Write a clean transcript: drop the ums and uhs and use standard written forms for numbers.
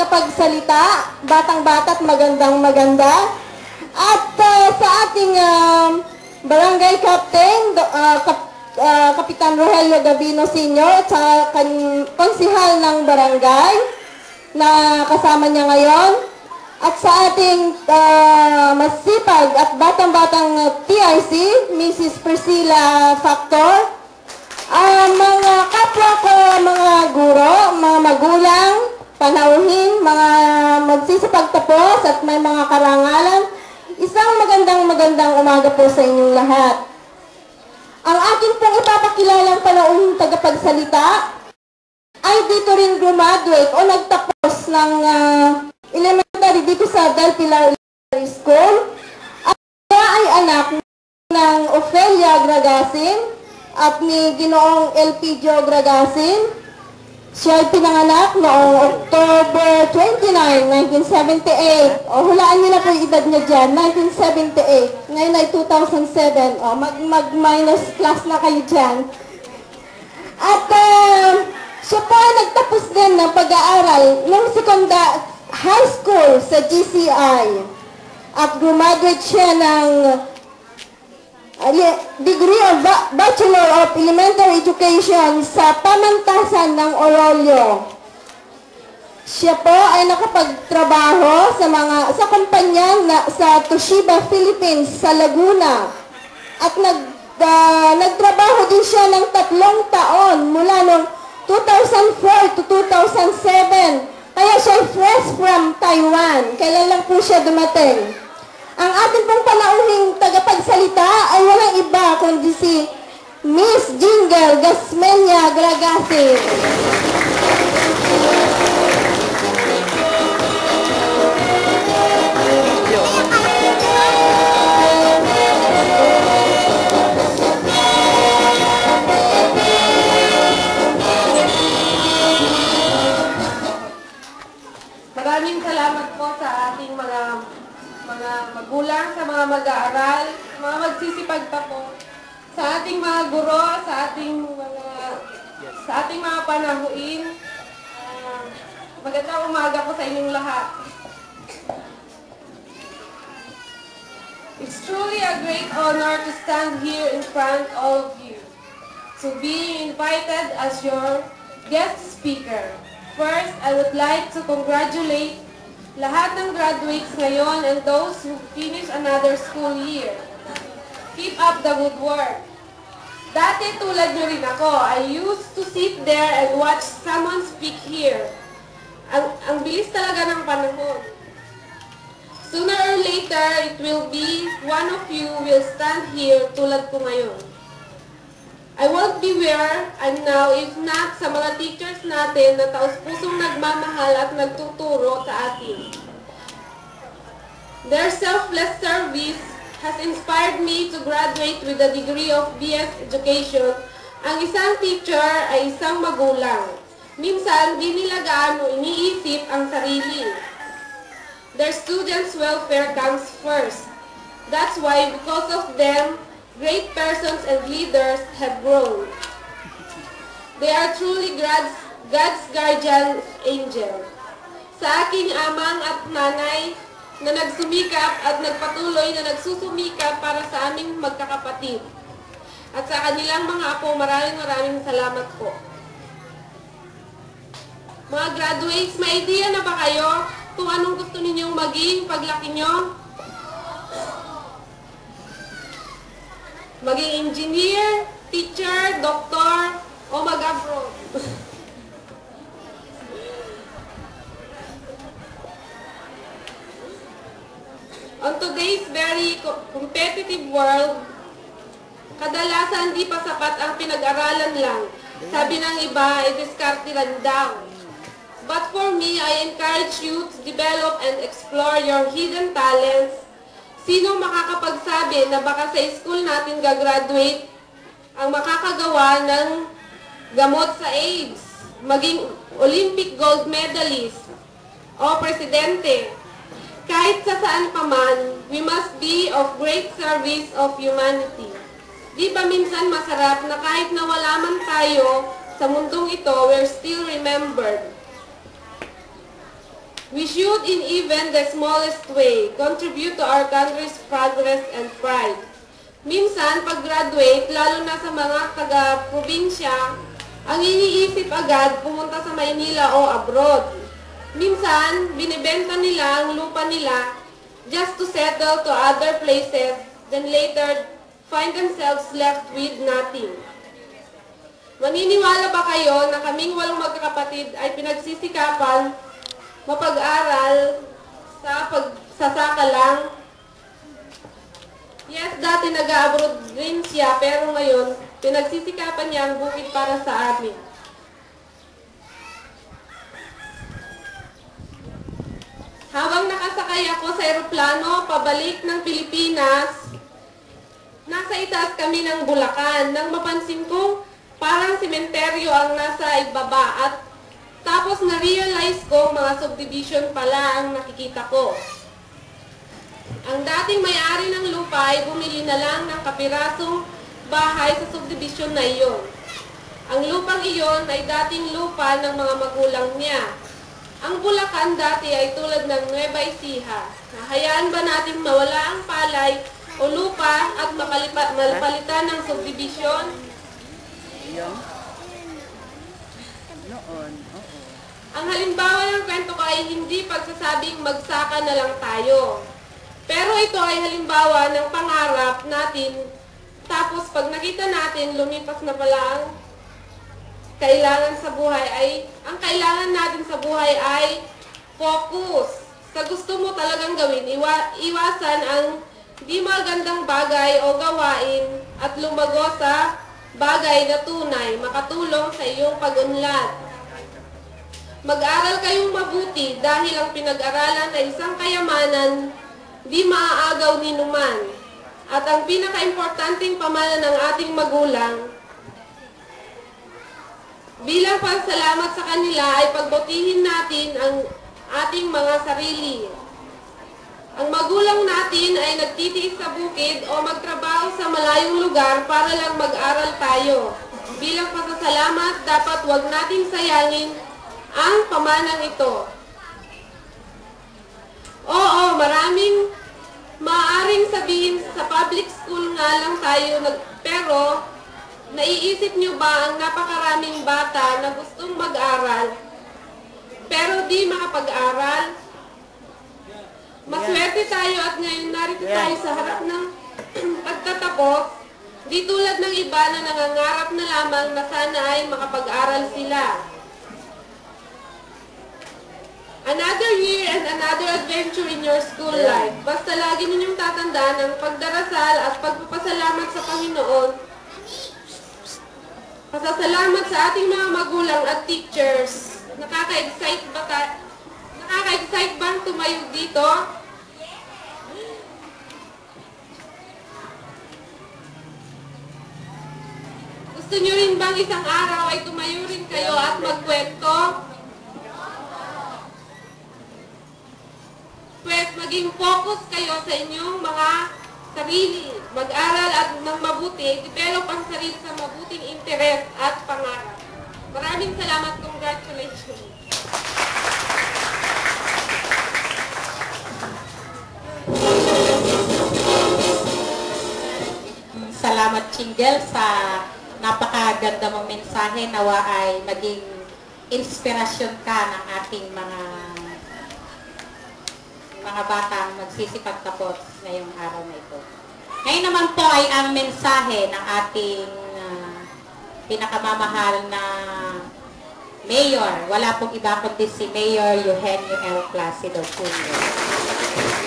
tagapagsalita, batang-bata at magandang-maganda. At sa ating barangay captain, Kapitan Rogelio Gabino Sr. at sa konsihal ng barangay na kasama niya ngayon. At sa ating masipag at batang-batang TIC, Mrs. Priscilla Factor, mga kapwa ko, mga guro, mga magulang, panauhin, mga magsisipagtapos at may mga karangalan, isang magandang umaga po sa inyong lahat. Ang akin pong ipapakilalang panauhing tagapagsalita ay dito rin graduate o nagtapos ng elementary dito sa Del Pilar Elementary School. At siya ay anak ng Ofelia Gragasin at ni Ginoong Elpidio Gragasin. Siya ay pinanganak noong October 29, 1978. O, hulaan niyo na po yung edad niya dyan, 1978. Ngayon ay 2007. O, mag-minus class na kayo dyan. At siya po ay nagtapos din ng pag-aaral ng high school sa GCI. At graduate siya ng degree of Bachelor of Elementary Education sa pamantasan ng Orolyo. Siya po ay nakapagtrabaho sa kumpanya sa Toshiba Philippines sa Laguna. At nagtrabaho din siya ng 3 taon mula noong 2004 to 2007. Kaya siya fresh from Taiwan. Kailan lang po siya dumating. Ang ating pong panauhing tagapagsalita ay walang iba kundi si Miss Jingle Gasmenia Gragasin. Maraming salamat po sa ating mga magulang, sa mga mag-aaral, mga magsisipagtapos, sa ating mga guro, sa ating mga panahuin. Magandang umaga po sa inyong lahat. It's truly a great honor to stand here in front of you, to be invited as your guest speaker. First, I would like to congratulate lahat ng graduates ngayon and those who finish another school year. Keep up the good work. Dati tulad nyo rin ako, I used to sit there and watch someone speak here. Ang bilis talaga ng panahon. Sooner or later, it will be one of you will stand here tulad ko ngayon. I won't be where I'm now if not sa mga teachers natin na taos-pusong nagmamahal at nagtuturo sa atin. Their selfless service has inspired me to graduate with a degree of BS Education. Ang isang teacher ay isang magulang. Minsan, di nila gaano iniisip ang sarili. Their students' welfare comes first. That's why, because of them, great persons and leaders have grown. They are truly God's guardian angel. Sa aking amang at nanay na nagsumikap at nagpatuloy na nagsusumikap para sa aming magkakapatid. At sa kanilang mga apo, maraming salamat po. Mga graduates, may idea na ba kayo kung anong gusto ninyong maging paglaki nyo? Maging engineer, teacher, doktor, o mag-abroad. On today's very competitive world, kadalasan di pa sapat ang pinag-aralan lang. Sabi ng iba, i-discarte lang daw. But for me, I encourage you to develop and explore your hidden talents. Sino makakapagsabi na baka sa school natin gagraduate ang makakagawa ng gamot sa AIDS, maging Olympic gold medalist, o presidente? Kahit sa saan pa man, we must be of great service of humanity. Di ba minsan masarap na kahit nawala man tayo sa mundong ito, we're still remembered? We should, in even the smallest way, contribute to our country's progress and pride. Minsan, pag-graduate, lalo na sa mga taga-probinsya, ang iniisip agad pumunta sa Maynila o abroad. Minsan, binibenta nila ang lupa nila just to settle to other places, then later find themselves left with nothing. Maniniwala ba kayo na kaming 8 magkakapatid ay pinagsisikapan mapag-aral sa pagsasaka lang? Yes, dati nag-abroad rin siya, pero ngayon, pinagsisikapan niya ang bukid para sa amin. Habang nakasakay ako sa eroplano, pabalik ng Pilipinas, nasa itaas kami ng Bulacan. Nang mapansin ko, parang sementeryo ang nasa ibaba at tapos na-realize ko mga subdivision pala ang nakikita ko. Ang dating may-ari ng lupa ay bumili na lang ng kapirasong bahay sa subdivision na iyon. Ang lupang iyon ay dating lupa ng mga magulang niya. Ang Bulacan dati ay tulad ng Nueva Ecija. Hayaan ba natin mawala ang palay o lupa at mapalitan ng subdivision? Noon, oo. Ang halimbawa ng kwento ko ay hindi pagsasabing magsaka na lang tayo. Pero ito ay halimbawa ng pangarap natin. Tapos pag nakita natin, lumipas na pala ang kailangan sa buhay ang kailangan natin sa buhay ay focus. Sa gusto mo talagang gawin, iwasan ang di magandang bagay o gawain at lumago sa bagay na tunay, makatulong sa iyong pag-unlad. Mag-aral kayong mabuti dahil ang pinag-aralan ay isang kayamanan di maaagaw ni numan. At ang pinaka-importanting pamana ng ating magulang, bilang pagsalamat sa kanila ay pagbutihin natin ang ating mga sarili. Ang magulang natin ay nagtitiis sa bukid o magtrabaho sa malayong lugar para lang mag-aral tayo. Bilang pasasalamat, dapat huwag nating sayangin ang pamanang ito. Oo, maraming maaaring sabihin sa public school nga lang tayo, pero naiisip nyo ba ang napakaraming bata na gustong mag-aral, pero di makapag-aral? Maswerte tayo at ngayon narito tayo sa harap ng pagtatapos, di tulad ng iba na nangangarap na lamang na sana ay makapag-aral sila. Another year and another adventure in your school life. Basta lagi ninyong tatandaan ang pagdarasal at pagpapasalamat sa Panginoon. Pasasalamat sa ating mga magulang at teachers. Nakaka-excite bang tumayo dito? Gusto nyo rin bang isang araw ay tumayo rin kayo at magkwento? Pwes, maging focus kayo sa inyong mga sarili. Mag-aral at ng mabuti, develop ang sarili sa mabuting interes at pangarap. Maraming salamat. Congratulations. Salamat, Chinggel, sa napakaganda mong mensahe. Nawa ay maging inspirasyon ka ng ating mga batang magsisipagtapos ngayong araw na ito. Ngayon naman po ay ang mensahe ng ating pinakamamahal na Mayor. Wala pong iba kundi si Mayor Eugenio L. Placido Jr.